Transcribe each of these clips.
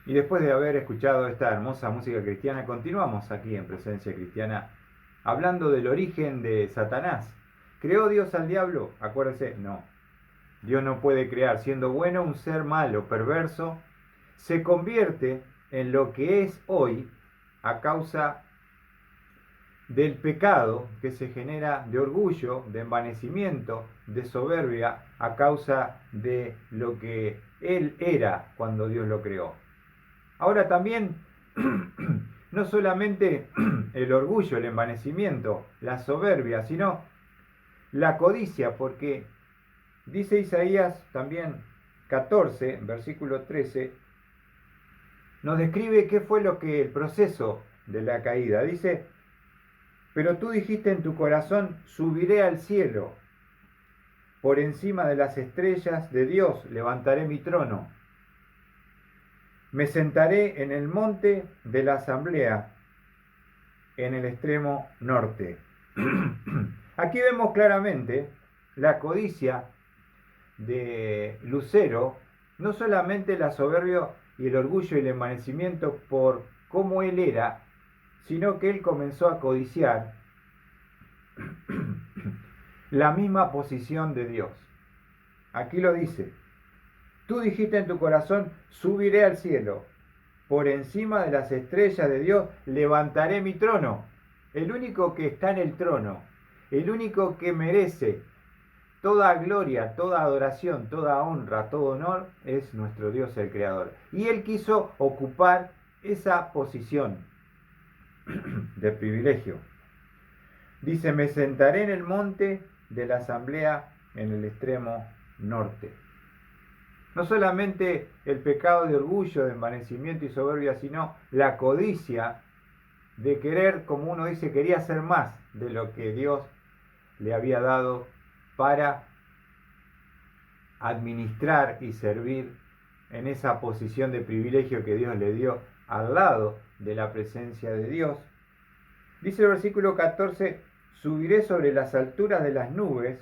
Y después de haber escuchado esta hermosa música cristiana, continuamos aquí en Presencia Cristiana hablando del origen de Satanás. ¿Creó Dios al diablo? Acuérdense, no. Dios no puede crear. Siendo bueno, un ser malo, perverso, se convierte en lo que es hoy a causa del pecado que se genera de orgullo, de envanecimiento, de soberbia, a causa de lo que él era cuando Dios lo creó. Ahora también, no solamente el orgullo, el envanecimiento, la soberbia, sino la codicia, porque dice Isaías también 14, versículo 13, nos describe qué fue lo que el proceso de la caída. Dice, pero tú dijiste en tu corazón, subiré al cielo, por encima de las estrellas de Dios levantaré mi trono. Me sentaré en el monte de la asamblea, en el extremo norte. Aquí vemos claramente la codicia de Lucero, no solamente la soberbia y el orgullo y el envanecimiento por cómo él era, sino que él comenzó a codiciar la misma posición de Dios. Aquí lo dice, tú dijiste en tu corazón, subiré al cielo, por encima de las estrellas de Dios levantaré mi trono. El único que está en el trono, el único que merece toda gloria, toda adoración, toda honra, todo honor, es nuestro Dios el Creador. Y Él quiso ocupar esa posición de privilegio. Dice, me sentaré en el monte de la asamblea en el extremo norte. No solamente el pecado de orgullo, de envanecimiento y soberbia, sino la codicia de querer, como uno dice, quería hacer más de lo que Dios le había dado para administrar y servir en esa posición de privilegio que Dios le dio al lado de la presencia de Dios. Dice el versículo 14, subiré sobre las alturas de las nubes,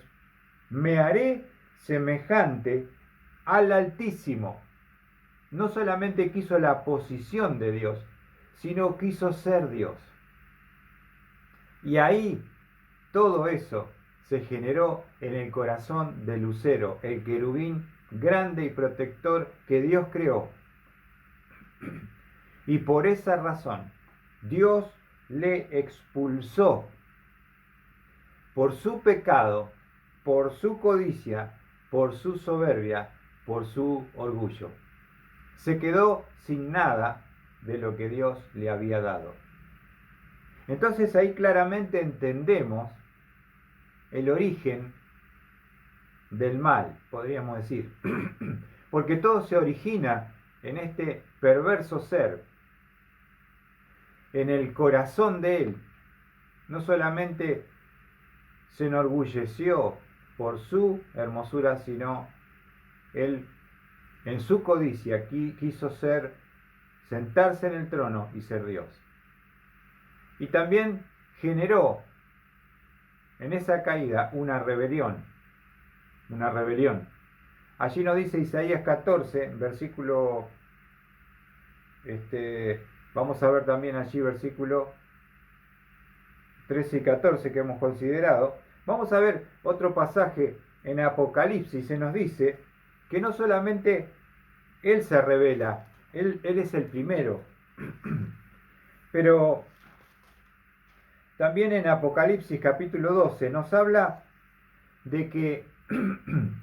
me haré semejante al Altísimo. No solamente quiso la posición de Dios, sino quiso ser Dios. Y ahí todo eso se generó en el corazón de Lucero, el querubín grande y protector que Dios creó. Y por esa razón, Dios le expulsó por su pecado, por su codicia, por su soberbia, por su orgullo. Se quedó sin nada de lo que Dios le había dado. Entonces ahí claramente entendemos el origen del mal, podríamos decir. Porque todo se origina en este perverso ser, en el corazón de él. No solamente se enorgulleció por su hermosura, sino él en su codicia quiso sentarse en el trono y ser Dios. Y también generó en esa caída una rebelión. Allí nos dice Isaías 14, versículo, vamos a ver también allí versículo 13 y 14 que hemos considerado. Vamos a ver otro pasaje en Apocalipsis, se nos dice que no solamente Él se revela, Él es el primero, pero también en Apocalipsis capítulo 12 nos habla de que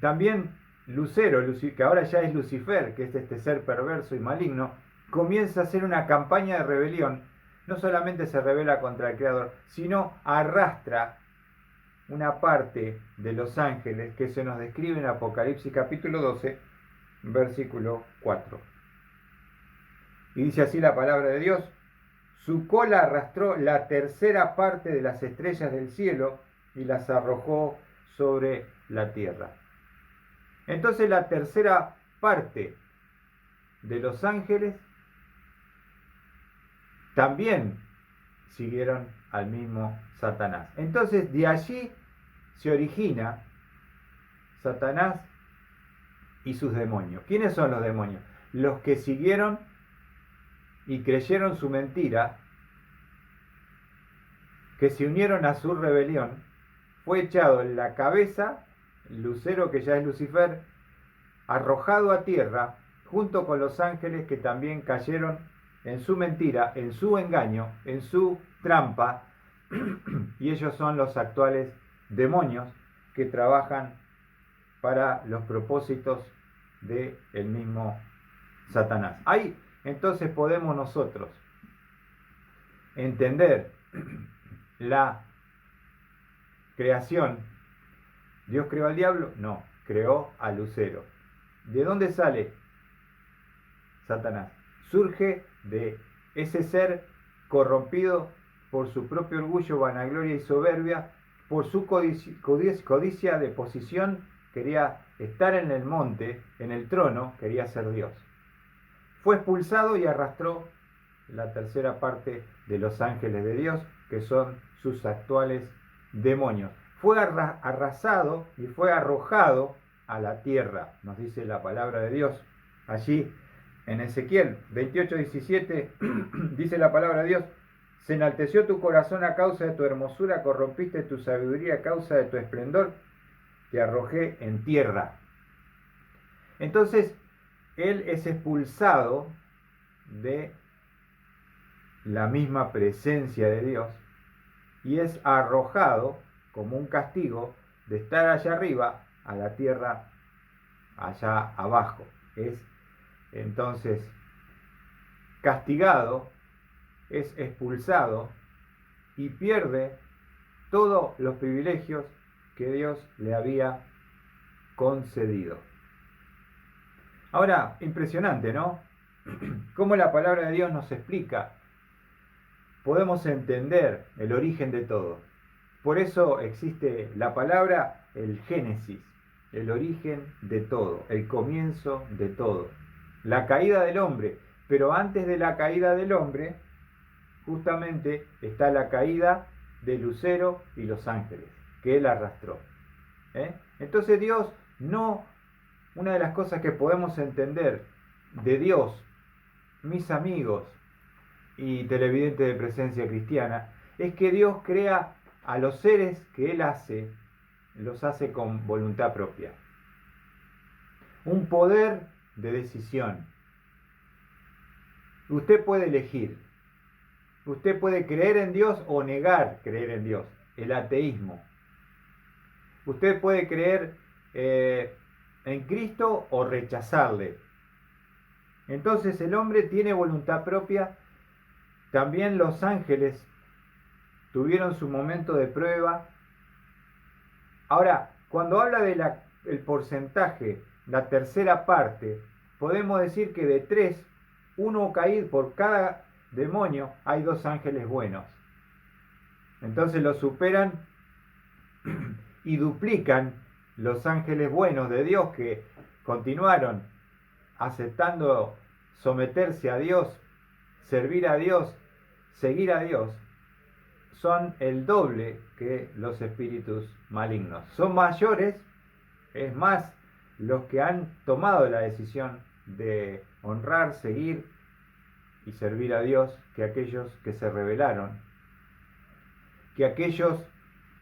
también Lucero, que ahora ya es Lucifer, que es este ser perverso y maligno, comienza a hacer una campaña de rebelión. No solamente se rebela contra el Creador, sino arrastra una parte de los ángeles que se nos describe en Apocalipsis capítulo 12, versículo 4. Y dice así la palabra de Dios, su cola arrastró la tercera parte de las estrellas del cielo y las arrojó sobre la tierra. Entonces la tercera parte de los ángeles también siguieron al mismo Satanás. Entonces de allí se origina Satanás y sus demonios. ¿Quiénes son los demonios? Los que siguieron y creyeron su mentira, que se unieron a su rebelión, fue echado en la cabeza, Lucero, que ya es Lucifer, arrojado a tierra, junto con los ángeles que también cayeron en su mentira, en su engaño, en su trampa, y ellos son los actuales demonios que trabajan para los propósitos del mismo Satanás. Ahí entonces podemos nosotros entender la creación. ¿Dios creó al diablo? No, creó a Lucero. ¿De dónde sale Satanás? Surge de ese ser corrompido por su propio orgullo, vanagloria y soberbia, por su codicia de posición. Quería estar en el monte, en el trono, quería ser Dios. Fue expulsado y arrastró la tercera parte de los ángeles de Dios, que son sus actuales demonios. Fue arrasado y fue arrojado a la tierra, nos dice la palabra de Dios. Allí en Ezequiel 28:17 dice la palabra de Dios: se enalteció tu corazón a causa de tu hermosura, corrompiste tu sabiduría a causa de tu esplendor, te arrojé en tierra. Entonces, él es expulsado de la misma presencia de Dios y es arrojado como un castigo de estar allá arriba a la tierra allá abajo. Es entonces castigado, es expulsado y pierde todos los privilegios que Dios le había concedido. Ahora, impresionante, ¿no? Cómo la palabra de Dios nos explica. Podemos entender el origen de todo. Por eso existe la palabra, el Génesis, el origen de todo, el comienzo de todo. La caída del hombre, pero antes de la caída del hombre, justamente está la caída de Lucero y los ángeles, que él arrastró. Entonces Dios no, una de las cosas que podemos entender de Dios, mis amigos y televidentes de Presencia Cristiana, es que Dios crea a los seres que Él hace, los hace con voluntad propia. Un poder de decisión. Usted puede elegir. Usted puede creer en Dios o negar creer en Dios. El ateísmo. Usted puede creer en Cristo o rechazarle. Entonces el hombre tiene voluntad propia. También los ángeles tuvieron su momento de prueba. Ahora, cuando habla del porcentaje, la tercera parte, podemos decir que de 3, uno caído por cada demonio, hay 2 ángeles buenos. Entonces lo superan y duplican los ángeles buenos de Dios, que continuaron aceptando someterse a Dios, servir a Dios, seguir a Dios. Son el doble que los espíritus malignos. Son mayores, es más, los que han tomado la decisión de honrar, seguir y servir a Dios, que aquellos que se rebelaron, que aquellos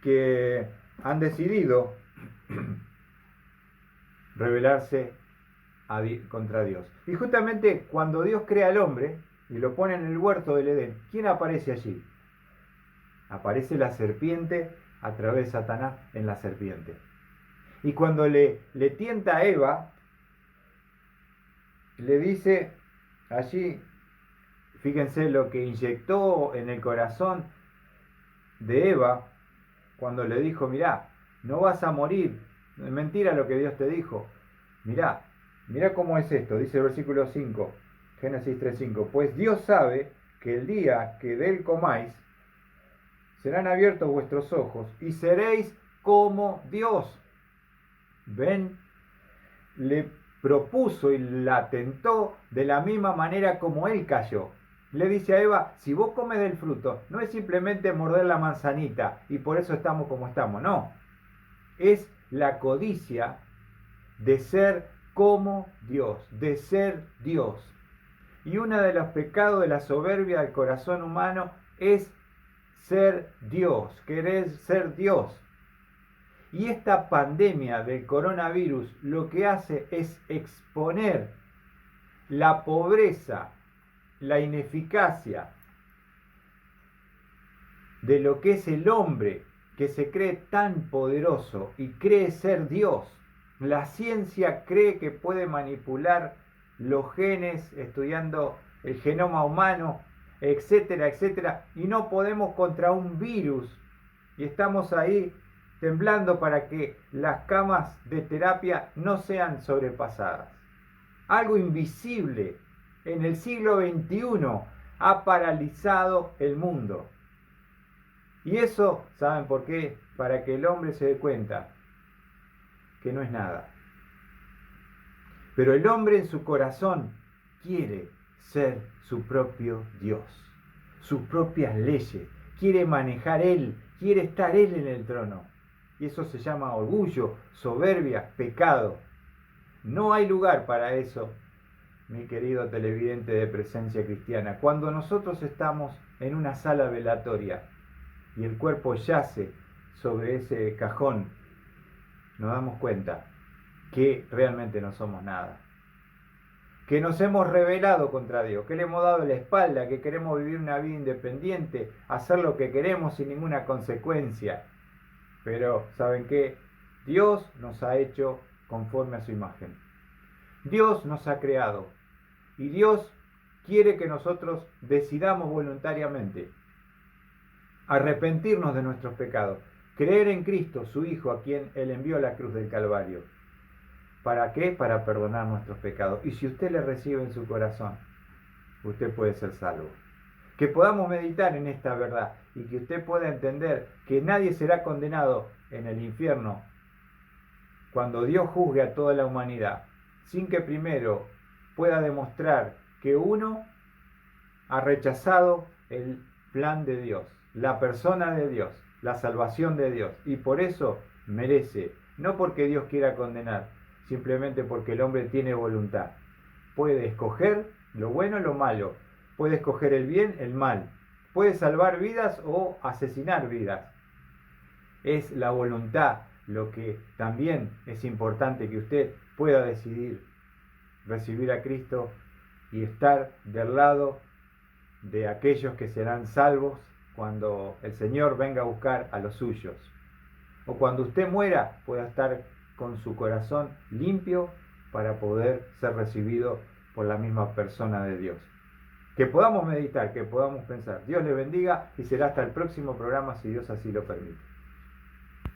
que han decidido rebelarse contra Dios. Y justamente cuando Dios crea al hombre y lo pone en el huerto del Edén, ¿quién aparece allí? Aparece la serpiente a través de Satanás en la serpiente. Y cuando le tienta a Eva, le dice allí, fíjense lo que inyectó en el corazón de Eva, cuando le dijo: mirá, no vas a morir. Es mentira lo que Dios te dijo. Mirá cómo es esto, dice el versículo 5, Génesis 3:5. Pues Dios sabe que el día que de él comáis, serán abiertos vuestros ojos y seréis como Dios. ¿Ven? Le propuso y la tentó de la misma manera como él cayó. Le dice a Eva: si vos comes del fruto, no es simplemente morder la manzanita y por eso estamos como estamos, no. Es la codicia de ser como Dios, de ser Dios. Y uno de los pecados de la soberbia del corazón humano es ser Dios, querer ser Dios. Y esta pandemia del coronavirus lo que hace es exponer la pobreza, la ineficacia de lo que es el hombre que se cree tan poderoso y cree ser Dios. La ciencia cree que puede manipular los genes estudiando el genoma humano, etcétera, etcétera, y no podemos contra un virus. Y estamos ahí temblando para que las camas de terapia no sean sobrepasadas. Algo invisible en el siglo XXI ha paralizado el mundo. Y eso, ¿saben por qué? Para que el hombre se dé cuenta que no es nada. Pero el hombre en su corazón quiere ser su propio Dios, sus propias leyes, quiere manejar él, quiere estar él en el trono. Y eso se llama orgullo, soberbia, pecado. No hay lugar para eso, mi querido televidente de Presencia Cristiana. Cuando nosotros estamos en una sala velatoria y el cuerpo yace sobre ese cajón, nos damos cuenta que realmente no somos nada. Que nos hemos rebelado contra Dios, que le hemos dado la espalda, que queremos vivir una vida independiente, hacer lo que queremos sin ninguna consecuencia. Pero, ¿saben qué? Dios nos ha hecho conforme a su imagen. Dios nos ha creado. Y Dios quiere que nosotros decidamos voluntariamente arrepentirnos de nuestros pecados, creer en Cristo, su Hijo, a quien Él envió a la cruz del Calvario. ¿Para qué? Para perdonar nuestros pecados. Y si usted le recibe en su corazón, usted puede ser salvo. Que podamos meditar en esta verdad y que usted pueda entender que nadie será condenado en el infierno cuando Dios juzgue a toda la humanidad, sin que primero pueda demostrar que uno ha rechazado el plan de Dios, la persona de Dios, la salvación de Dios, y por eso merece, no porque Dios quiera condenar, simplemente porque el hombre tiene voluntad. Puede escoger lo bueno o lo malo, puede escoger el bien, el mal, puede salvar vidas o asesinar vidas. Es la voluntad lo que también es importante que usted pueda decidir recibir a Cristo y estar del lado de aquellos que serán salvos cuando el Señor venga a buscar a los suyos. O cuando usted muera, pueda estar con su corazón limpio para poder ser recibido por la misma persona de Dios. Que podamos meditar, que podamos pensar. Dios le bendiga y será hasta el próximo programa si Dios así lo permite.